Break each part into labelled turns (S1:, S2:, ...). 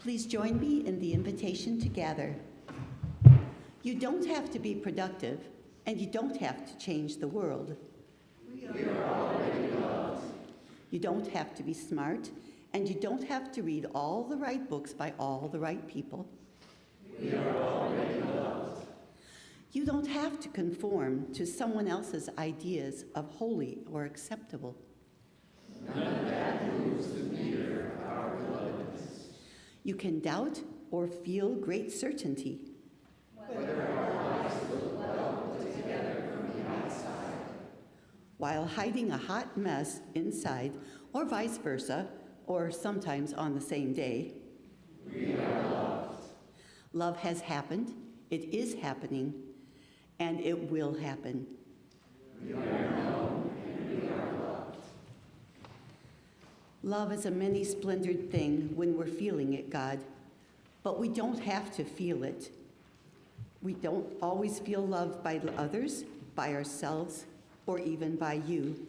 S1: Please join me in the invitation to gather. You don't have to be productive, and you don't have to change the world.
S2: We are already loved.
S1: You don't have to be smart, and you don't have to read all the right books by all the right people.
S2: We are already loved.
S1: You don't have to conform to someone else's ideas of holy or acceptable.
S2: None of that moves the meter of our belovedness.
S1: You can doubt or feel great certainty.
S2: Whether our lives look well put together from the outside,
S1: while hiding a hot mess inside, or vice versa, or sometimes on the same day.
S2: We are loved.
S1: Love has happened, it is happening, and it will happen.
S2: We are known and we are loved.
S1: Love is a many-splendored thing when we're feeling it, God, but we don't have to feel it. We don't always feel loved by others, by ourselves, or even by you.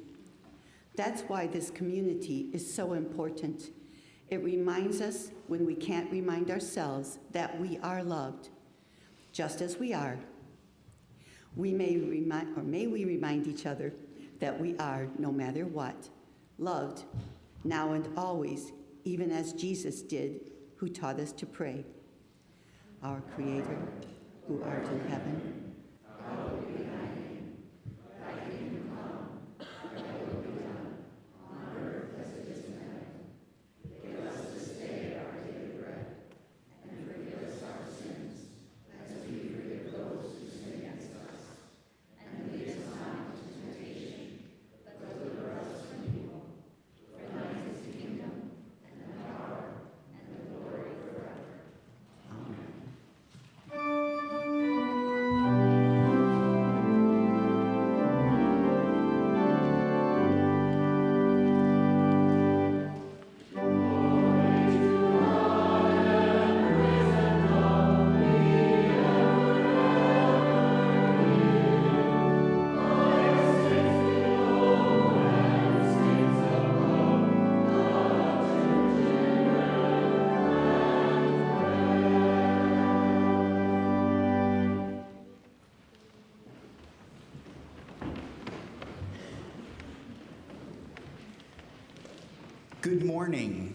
S1: That's why this community is so important. It reminds us when we can't remind ourselves that we are loved, just as we are. May we remind each other that we are, no matter what, loved, now and always, even as Jesus did, who taught us to pray. Our Creator, who art in heaven,
S2: hallowed be thy name. Thy kingdom come, thy will be done, on earth as it is in heaven. Give us this day our daily bread, and forgive us our sins, as we forgive those who sin against us. And lead us not into temptation, but deliver us from evil. For thine is the kingdom, and the power, and the glory forever.
S1: Amen.
S3: Good morning.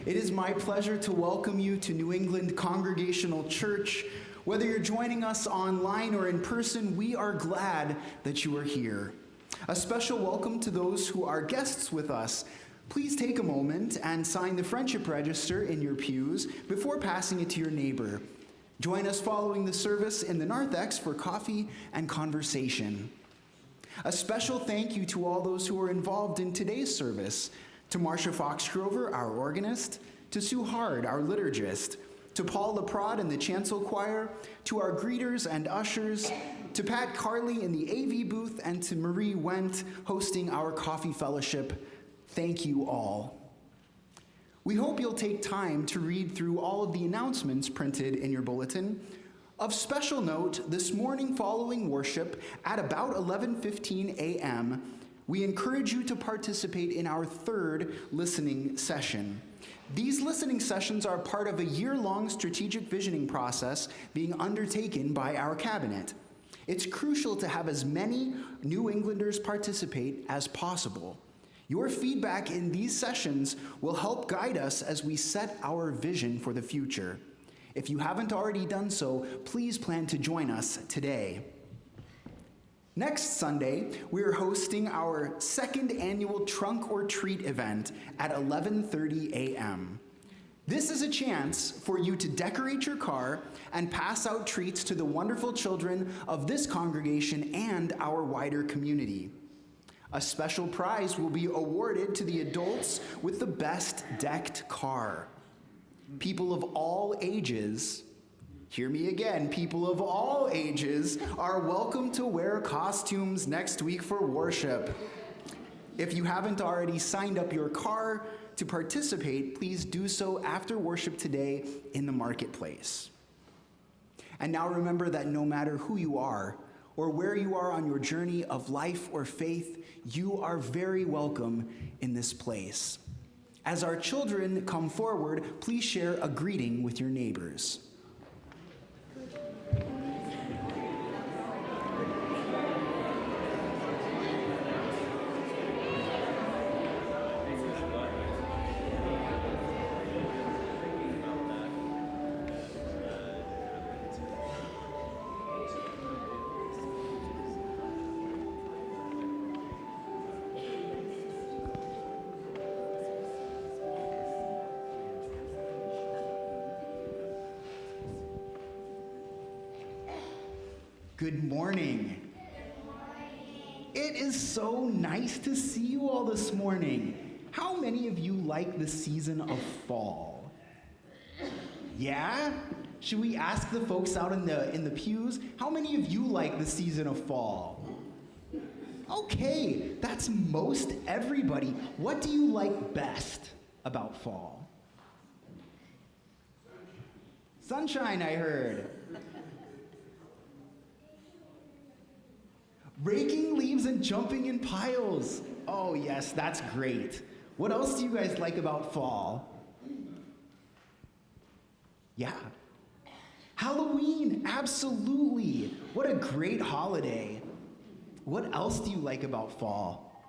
S3: It is my pleasure to welcome you to New England Congregational Church. Whether you're joining us online or in person, we are glad that you are here. A special welcome to those who are guests with us. Please take a moment and sign the friendship register in your pews before passing it to your neighbor. Join us following the service in the narthex for coffee and conversation. A special thank you to all those who are involved in today's service, to Marcia Foxgrover, our organist, to Sue Hard, our liturgist, to Paul LaPrade and the chancel choir, to our greeters and ushers, to Pat Carley in the AV booth, and to Marie Wendt hosting our coffee fellowship. Thank you all. We hope you'll take time to read through all of the announcements printed in your bulletin. Of special note, this morning following worship at about 11:15 a.m., we encourage you to participate in our third listening session. These listening sessions are part of a year-long strategic visioning process being undertaken by our cabinet. It's crucial to have as many New Englanders participate as possible. Your feedback in these sessions will help guide us as we set our vision for the future. If you haven't already done so, please plan to join us today. Next Sunday, we are hosting our second annual Trunk or Treat event at 11:30 a.m. This is a chance for you to decorate your car and pass out treats to the wonderful children of this congregation and our wider community. A special prize will be awarded to the adults with the best decked car. People of all ages, hear me again, people of all ages are welcome to wear costumes next week for worship. If you haven't already signed up your car to participate, please do so after worship today in the marketplace. And now remember that no matter who you are or where you are on your journey of life or faith, you are very welcome in this place. As our children come forward, please share a greeting with your neighbors. Good morning.
S2: Good morning.
S3: It is so nice to see you all this morning. How many of you like the season of fall? Yeah? Should we ask the folks out in the pews? How many of you like the season of fall? Okay, that's most everybody. What do you like best about fall? Sunshine, I heard. Raking leaves and jumping in piles. Oh yes, that's great. What else do you guys like about fall? Yeah. Halloween, absolutely. What a great holiday. What else do you like about fall?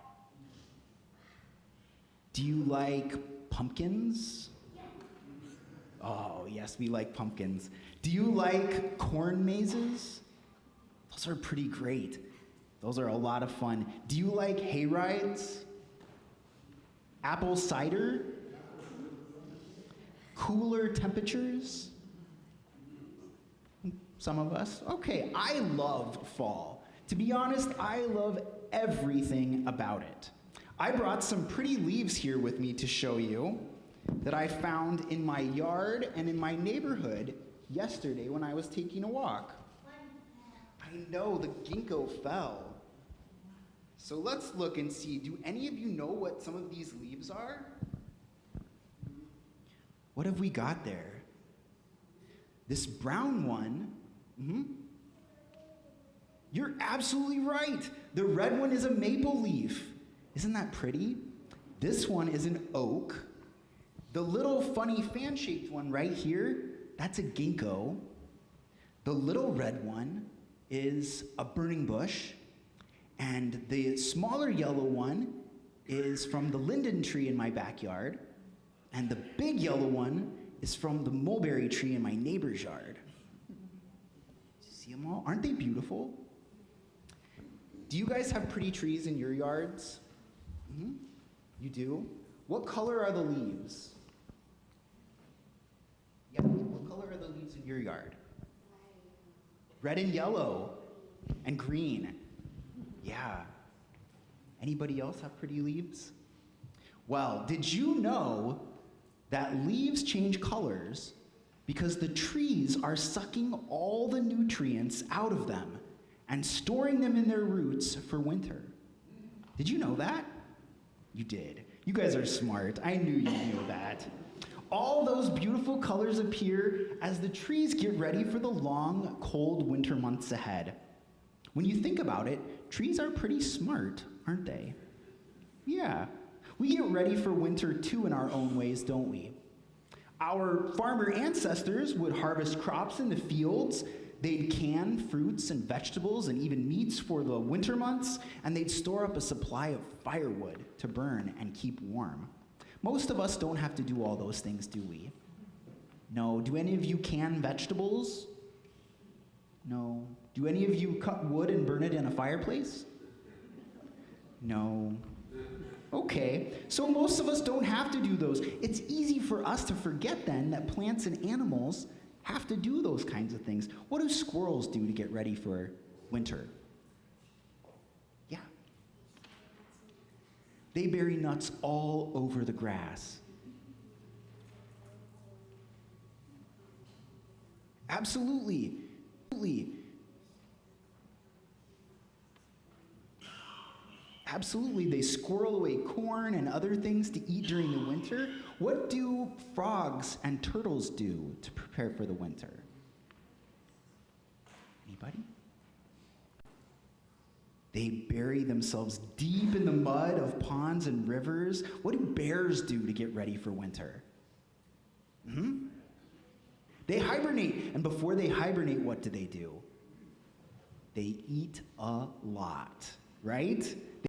S3: Do you like pumpkins? Oh yes, we like pumpkins. Do you like corn mazes? Those are pretty great. Those are a lot of fun. Do you like hay rides? Apple cider? Cooler temperatures? Some of us? Okay, I love fall. To be honest, I love everything about it. I brought some pretty leaves here with me to show you that I found in my yard and in my neighborhood yesterday when I was taking a walk. I know, the ginkgo fell. So let's look and see, do any of you know what some of these leaves are? What have we got there? This brown one, You're absolutely right. The red one is a maple leaf. Isn't that pretty? This one is an oak. The little funny fan-shaped one right here, that's a ginkgo. The little red one is a burning bush. And the smaller yellow one is from the linden tree in my backyard. And the big yellow one is from the mulberry tree in my neighbor's yard. See them all? Aren't they beautiful? Do you guys have pretty trees in your yards? You do? What color are the leaves? Yeah, what color are the leaves in your yard? Red and yellow and green. Yeah. Anybody else have pretty leaves? Well, did you know that leaves change colors because the trees are sucking all the nutrients out of them and storing them in their roots for winter? Did you know that? You did. You guys are smart. I knew you knew that. All those beautiful colors appear as the trees get ready for the long, cold winter months ahead. When you think about it, trees are pretty smart, aren't they? Yeah. We get ready for winter too in our own ways, don't we? Our farmer ancestors would harvest crops in the fields. They'd can fruits and vegetables and even meats for the winter months, and they'd store up a supply of firewood to burn and keep warm. Most of us don't have to do all those things, do we? No. Do any of you can vegetables? No. Do any of you cut wood and burn it in a fireplace? No. Okay, so most of us don't have to do those. It's easy for us to forget then that plants and animals have to do those kinds of things. What do squirrels do to get ready for winter? Yeah. They bury nuts all over the grass. Absolutely. Absolutely, they squirrel away corn and other things to eat during the winter. What do frogs and turtles do to prepare for the winter? Anybody? They bury themselves deep in the mud of ponds and rivers. What do bears do to get ready for winter? They hibernate, and before they hibernate, what do? They eat a lot, right?